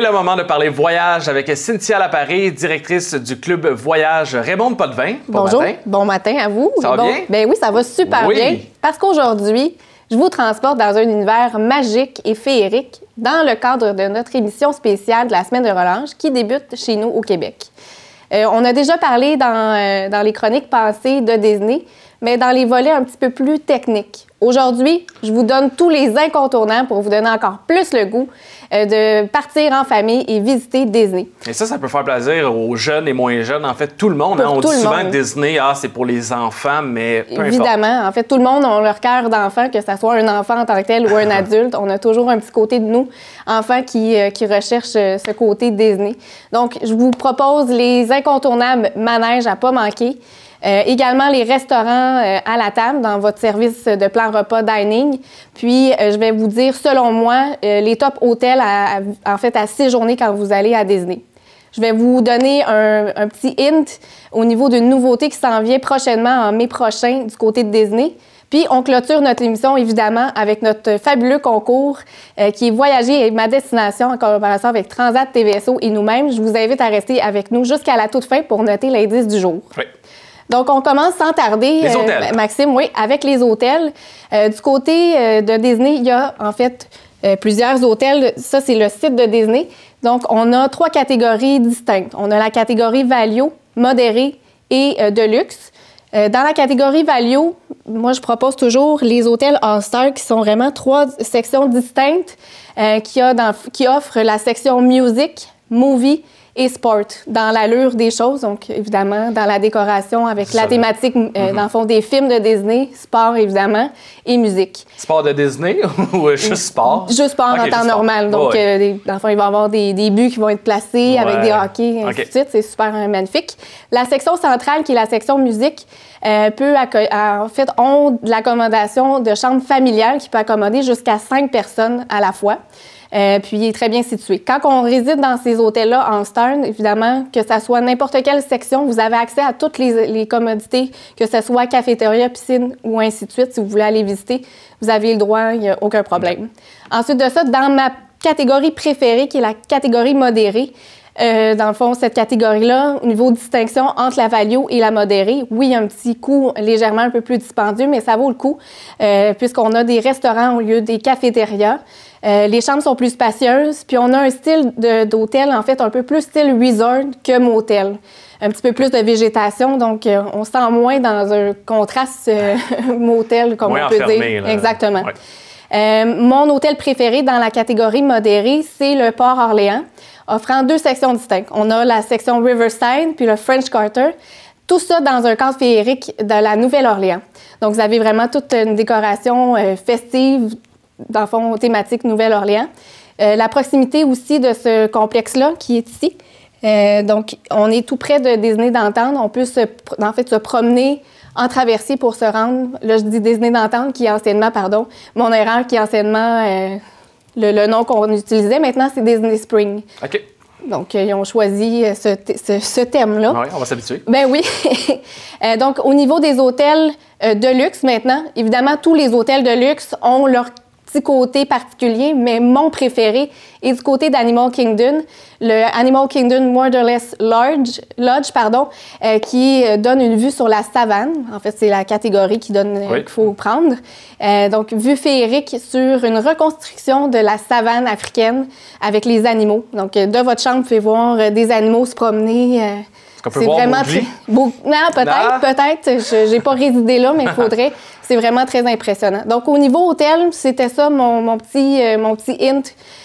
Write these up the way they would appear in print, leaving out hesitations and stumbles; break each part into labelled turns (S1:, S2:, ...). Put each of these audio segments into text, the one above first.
S1: C'est le moment de parler voyage avec Cynthia Laparé, directrice du club Voyage Raymond Potvin.
S2: Bonjour, bon matin à vous.
S1: Ça va bien?
S2: Ben oui, ça va super bien. Parce qu'aujourd'hui, je vous transporte dans un univers magique et féerique dans le cadre de notre émission spéciale de la Semaine de relâche qui débute chez nous au Québec. On a déjà parlé dans les chroniques passées de Disney, mais dans les volets un petit peu plus techniques. Aujourd'hui, je vous donne tous les incontournables pour vous donner encore plus le goût de partir en famille et visiter Disney.
S1: Et ça peut faire plaisir aux jeunes et moins jeunes. En fait, tout le monde. On dit souvent que Disney, c'est pour les enfants, mais peu
S2: évidemment.
S1: Importe.
S2: En fait, tout le monde a leur cœur d'enfant, que ce soit un enfant en tant que tel ou un adulte. On a toujours un petit côté de nous, enfants, qui recherchent ce côté Disney. Donc, je vous propose les incontournables manèges à pas manquer. Également les restaurants à la table dans votre service de plan repas dining. Puis, je vais vous dire, selon moi, les top hôtels à séjourner quand vous allez à Disney. Je vais vous donner un petit hint au niveau d'une nouveauté qui s'en vient prochainement en mai prochain du côté de Disney. Puis, on clôture notre émission, évidemment, avec notre fabuleux concours qui est Voyager et ma destination en collaboration avec Transat TVSO et nous-mêmes. Je vous invite à rester avec nous jusqu'à la toute fin pour noter l'indice du jour.
S1: Oui.
S2: Donc, on commence sans tarder, Maxime, oui, avec les hôtels. Du côté de Disney, il y a en fait plusieurs hôtels. Ça, c'est le site de Disney. Donc, on a 3 catégories distinctes. On a la catégorie Value, modéré et de luxe. Dans la catégorie Value, moi, je propose toujours les hôtels All-Star qui sont vraiment 3 sections distinctes qui offrent la section Music, Movie et sport, dans l'allure des choses, donc évidemment dans la décoration avec la thématique, dans le fond, des films de Disney, sport évidemment, et musique.
S1: Sport de Disney ou juste sport?
S2: Juste sport en temps normal. Donc, dans le fond, il va y avoir des buts qui vont être placés avec des hockey, et ainsi de suite. C'est super magnifique. La section centrale, qui est la section musique, ont de l'accommodation de chambre familiale qui peut accommoder jusqu'à 5 personnes à la fois. Puis il est très bien situé. Quand on réside dans ces hôtels-là en Stern, évidemment, que ça soit n'importe quelle section, vous avez accès à toutes les commodités, que ce soit cafétéria, piscine ou ainsi de suite. Si vous voulez aller visiter, vous avez le droit, il n'y a aucun problème. Ensuite de ça, dans ma catégorie préférée, qui est la catégorie modérée, dans le fond, cette catégorie-là, au niveau de distinction entre la value et la modérée, oui, il y a un petit coût légèrement un peu plus dispendieux, mais ça vaut le coup, puisqu'on a des restaurants au lieu des cafétérias. Les chambres sont plus spacieuses, puis on a un style d'hôtel, en fait, un peu plus style resort que motel. Un petit peu plus de végétation, donc on se sent moins dans un contraste motel, comme on peut dire.
S1: Là.
S2: Exactement.
S1: Ouais.
S2: Mon hôtel préféré dans la catégorie modérée, c'est le Port-Orléans, offrant 2 sections distinctes. On a la section Riverside, puis le French Quarter. Tout ça dans un cadre féerique de la Nouvelle-Orléans. Donc, vous avez vraiment toute une décoration festive, dans le fond, thématique Nouvelle-Orléans. La proximité aussi de ce complexe-là qui est ici. Donc, on est tout près de Disney d'Entente. On peut se promener en traversier pour se rendre. Là, je dis Disney d'Entente, qui est anciennement, mon erreur, qui est anciennement le nom qu'on utilisait. Maintenant, c'est Disney Spring.
S1: OK.
S2: Donc, ils ont choisi ce thème-là.
S1: Oui, on va s'habituer.
S2: Ben oui. Donc, au niveau des hôtels de luxe maintenant, évidemment, tous les hôtels de luxe ont leur petit côté particulier, mais mon préféré est du côté d'Animal Kingdom, le Animal Kingdom Borderless Lodge, qui donne une vue sur la savane. En fait, c'est la catégorie qu'il faut prendre. Donc, vue féerique sur une reconstruction de la savane africaine avec les animaux. Donc, de votre chambre, vous pouvez voir des animaux se promener.
S1: C'est vraiment très
S2: beau. Non, peut-être. J'ai pas résidé là, mais il faudrait. C'est vraiment très impressionnant. Donc, au niveau hôtel, c'était ça mon petit hint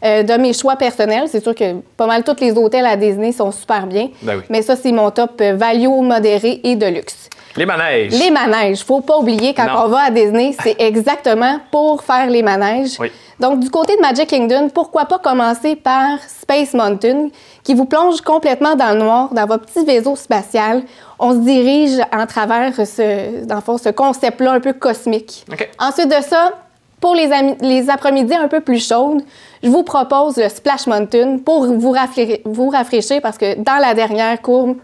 S2: de mes choix personnels. C'est sûr que pas mal tous les hôtels à Disney sont super bien.
S1: Ben oui.
S2: Mais ça, c'est mon top value, modéré et de luxe.
S1: Les manèges.
S2: Les manèges. Faut pas oublier, quand on va à Disney, c'est exactement pour faire les manèges.
S1: Oui.
S2: Donc, du côté de Magic Kingdom, pourquoi pas commencer par Space Mountain, qui vous plonge complètement dans le noir, dans votre petit vaisseau spatial. On se dirige en travers ce concept-là un peu cosmique.
S1: Okay.
S2: Ensuite de ça, pour les après-midi un peu plus chaudes, je vous propose le Splash Mountain pour vous rafraîchir parce que dans la dernière courbe,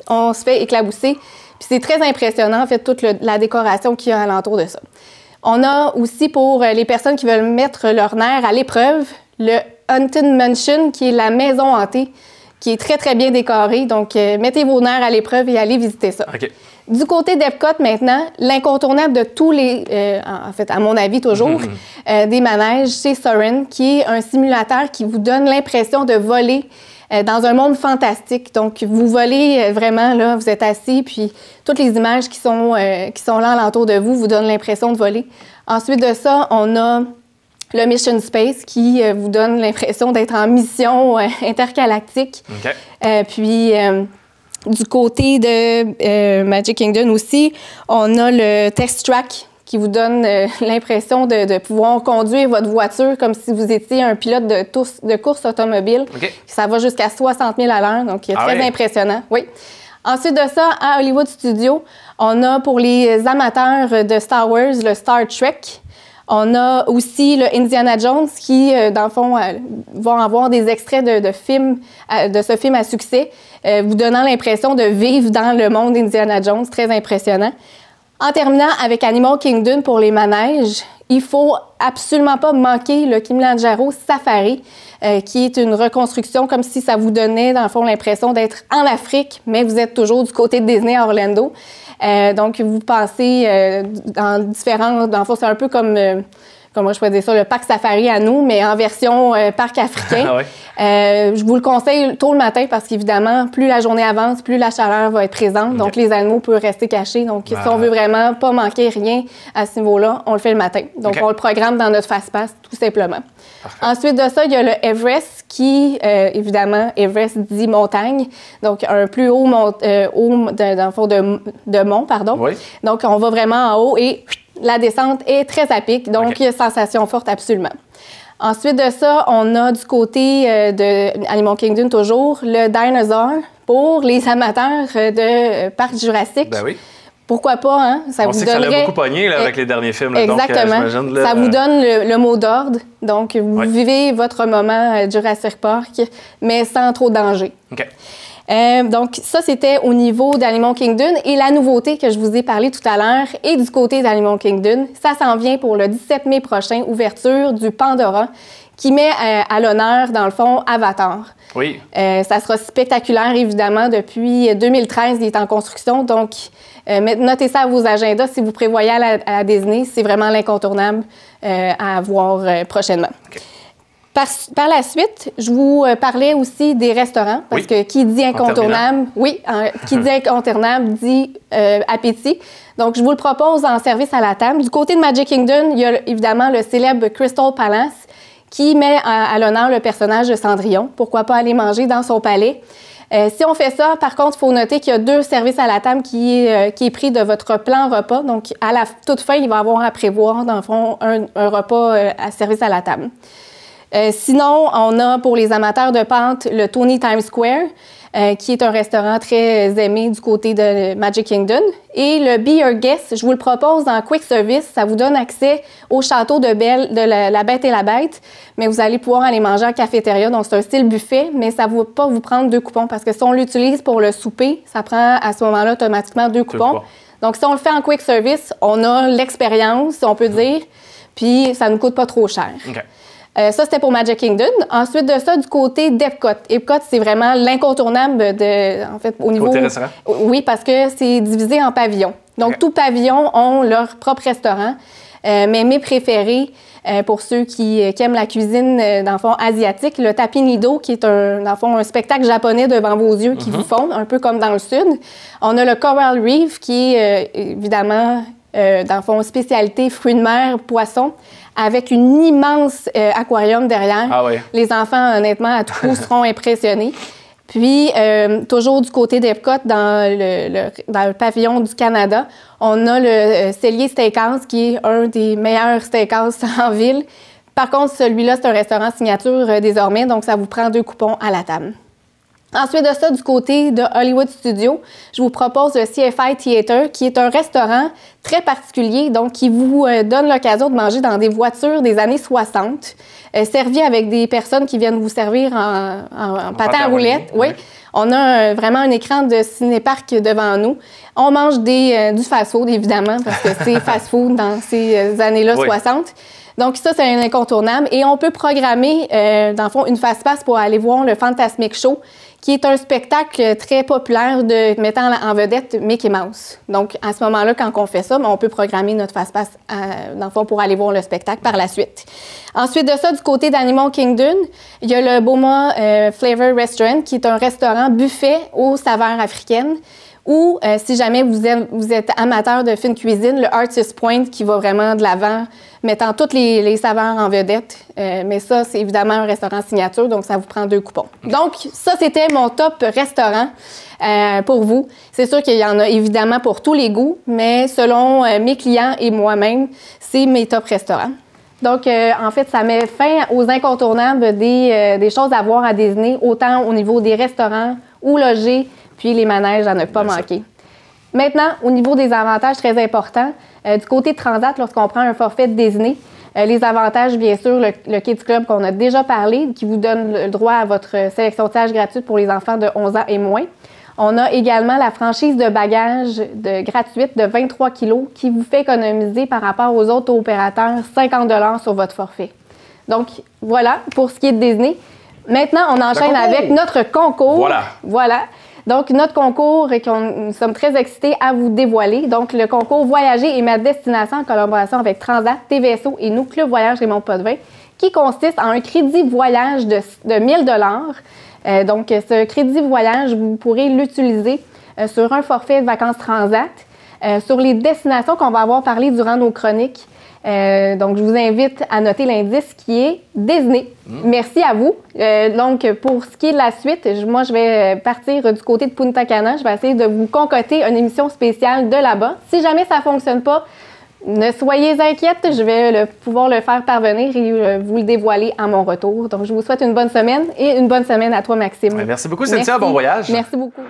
S2: on se fait éclabousser. Puis c'est très impressionnant, en fait, toute la décoration qu'il y a alentour de ça. On a aussi, pour les personnes qui veulent mettre leur nerf à l'épreuve, le Haunted Mansion, qui est la maison hantée, qui est très, très bien décorée. Donc, mettez vos nerfs à l'épreuve et allez visiter ça.
S1: Okay.
S2: Du côté d'Epcot, maintenant, l'incontournable de tous les, en fait, à mon avis toujours, des manèges, c'est Soarin', qui est un simulateur qui vous donne l'impression de voler dans un monde fantastique. Donc, vous volez vraiment, là, vous êtes assis, puis toutes les images qui sont là alentour de vous donnent l'impression de voler. Ensuite de ça, on a le Mission Space qui vous donne l'impression d'être en mission intergalactique.
S1: Okay.
S2: Puis... du côté de Magic Kingdom aussi, on a le Test Track qui vous donne l'impression de pouvoir conduire votre voiture comme si vous étiez un pilote de course automobile.
S1: Okay.
S2: Ça va jusqu'à 60 000 à l'heure, donc très impressionnant. Oui. Ensuite de ça, à Hollywood Studios, on a pour les amateurs de Star Wars, le Star Trek. On a aussi le Indiana Jones qui, dans le fond, vont avoir des extraits de films, de ce film à succès, vous donnant l'impression de vivre dans le monde Indiana Jones, très impressionnant. En terminant avec Animal Kingdom pour les manèges, il faut absolument pas manquer le Kilimanjaro Safari, qui est une reconstruction comme si ça vous donnait, dans le fond, l'impression d'être en Afrique, mais vous êtes toujours du côté de Disney à Orlando. Donc, vous passez dans différents... Dans le fond, c'est un peu comme... comment je pourrais dire ça, le parc safari à nous, mais en version parc africain.
S1: Ah ouais.
S2: Je vous le conseille tôt le matin parce qu'évidemment, plus la journée avance, plus la chaleur va être présente. Okay. Donc, les animaux peuvent rester cachés. Donc, si on veut vraiment pas manquer rien à ce niveau-là, on le fait le matin. Donc, on le programme dans notre Fast-Pass, tout simplement. Parfait. Ensuite de ça, il y a le Everest qui, évidemment, Everest dit montagne. Donc, un plus haut, dans le fond, de mont, pardon. Oui. Donc, on va vraiment en haut et... La descente est très à pic, donc sensation forte absolument. Ensuite de ça, on a du côté de Animal Kingdom toujours le Dinosaur pour les amateurs de parc jurassique.
S1: Ben oui.
S2: Pourquoi pas, hein?
S1: Ça vous donnerait... ça l'a beaucoup pogné là, avec les derniers films. Là,
S2: exactement.
S1: Donc, là,
S2: ça vous donne le mot d'ordre. Donc, vous vivez votre moment Jurassic Park, mais sans trop de danger.
S1: OK.
S2: Donc, ça, c'était au niveau d'Animal Kingdom. Et la nouveauté que je vous ai parlé tout à l'heure est du côté d'Animal Kingdom. Ça s'en vient pour le 17 mai prochain, ouverture du Pandora, qui met à l'honneur, dans le fond, Avatar.
S1: Oui.
S2: Ça sera spectaculaire, évidemment. Depuis 2013, il est en construction. Donc, notez ça à vos agendas. Si vous prévoyez à la Disney, c'est vraiment l'incontournable à voir prochainement. Okay. Par la suite, je vous parlais aussi des restaurants, parce que qui dit incontournable, qui dit incontournable dit appétit. Donc, je vous le propose en service à la table. Du côté de Magic Kingdom, il y a évidemment le célèbre Crystal Palace qui met à l'honneur le personnage de Cendrillon. Pourquoi pas aller manger dans son palais? Si on fait ça, par contre, il faut noter qu'il y a 2 services à la table qui est pris de votre plan repas. Donc, à la toute fin, il va y avoir à prévoir, dans le fond, un repas à service à la table. Sinon, on a pour les amateurs de pâtes le Tony Times Square, qui est un restaurant très aimé du côté de Magic Kingdom. Et le Be Your Guest, je vous le propose en quick service. Ça vous donne accès au château de la Bête et la Bête, mais vous allez pouvoir aller manger en cafétéria. Donc, c'est un style buffet, mais ça ne va pas vous prendre 2 coupons parce que si on l'utilise pour le souper, ça prend à ce moment-là automatiquement 2 coupons. Donc, si on le fait en quick service, on a l'expérience, on peut dire, puis ça ne nous coûte pas trop cher. Okay. Ça, c'était pour Magic Kingdom. Ensuite de ça, du côté d'Epcot. Epcot, c'est vraiment l'incontournable en fait, au niveau...
S1: Côté restaurant?
S2: Oui, parce que c'est divisé en pavillons. Donc, tous pavillons ont leur propre restaurant. Mais mes préférés, pour ceux qui aiment la cuisine, dans le fond, asiatique, le Tapi Nido, qui est dans le fond, un spectacle japonais devant vos yeux qui vous fond, un peu comme dans le sud. On a le Coral Reef, qui est évidemment, dans le fond, spécialité fruits de mer, poissons, avec une immense aquarium derrière.
S1: Ah oui.
S2: Les enfants, honnêtement, à tout coup, seront impressionnés. Puis, toujours du côté d'Epcot, dans le pavillon du Canada, on a le Cellier Steakhouse, qui est un des meilleurs steakhouse en ville. Par contre, celui-là, c'est un restaurant signature désormais, donc ça vous prend 2 coupons à la table. Ensuite de ça, du côté de Hollywood Studios, je vous propose le CFI Theater, qui est un restaurant très particulier, donc qui vous donne l'occasion de manger dans des voitures des années 60, servi avec des personnes qui viennent vous servir en patin à roulettes. Oui. On a vraiment un écran de ciné-parc devant nous. On mange du fast-food, évidemment, parce que c'est fast-food dans ces années-là 60. Donc ça, c'est un incontournable. Et on peut programmer, dans le fond, une fast-pass pour aller voir le Fantasmic Show, qui est un spectacle très populaire mettant en vedette Mickey Mouse. Donc, à ce moment-là, quand on fait ça, on peut programmer notre fast-pass, dans le fond, pour aller voir le spectacle par la suite. Ensuite de ça, du côté d'Animal Kingdom, il y a le Boma Flavor Restaurant, qui est un restaurant buffet aux saveurs africaines. Ou, si jamais vous êtes amateur de fine cuisine, le Artist Point, qui va vraiment de l'avant, mettant toutes les saveurs en vedette. Mais ça, c'est évidemment un restaurant signature, donc ça vous prend 2 coupons. Donc, ça, c'était mon top restaurant pour vous. C'est sûr qu'il y en a évidemment pour tous les goûts, mais selon mes clients et moi-même, c'est mes top restaurants. Donc, en fait, ça met fin aux incontournables des choses à voir à Disney, autant au niveau des restaurants ou logés, puis les manèges à ne pas manquer. Maintenant, au niveau des avantages très importants, du côté de Transat, lorsqu'on prend un forfait de Disney, les avantages, bien sûr, le Kids Club qu'on a déjà parlé, qui vous donne le droit à votre sélection de sièges gratuite pour les enfants de 11 ans et moins. On a également la franchise de bagages gratuite de 23 kilos qui vous fait économiser par rapport aux autres opérateurs 50 $ sur votre forfait. Donc, voilà pour ce qui est de Disney. Maintenant, on enchaîne avec notre concours. Voilà. Donc, notre concours, nous sommes très excités à vous dévoiler. Donc, le concours Voyager et ma destination en collaboration avec Transat, TVSO et nous, Club Voyage Raymond Potvin, qui consiste en un crédit voyage de 1 000 $. Donc, ce crédit voyage, vous pourrez l'utiliser sur un forfait de vacances Transat, sur les destinations qu'on va avoir parlé durant nos chroniques. Donc, je vous invite à noter l'indice qui est Disney. Merci à vous. Donc, pour ce qui est de la suite, moi, je vais partir du côté de Punta Cana. Je vais essayer de vous concocter une émission spéciale de là-bas. Si jamais ça ne fonctionne pas, ne soyez inquiètes, je vais pouvoir le faire parvenir et vous le dévoiler à mon retour. Donc, je vous souhaite une bonne semaine et une bonne semaine à toi, Maxime.
S1: Merci beaucoup, Cynthia. Bon voyage.
S2: Merci beaucoup.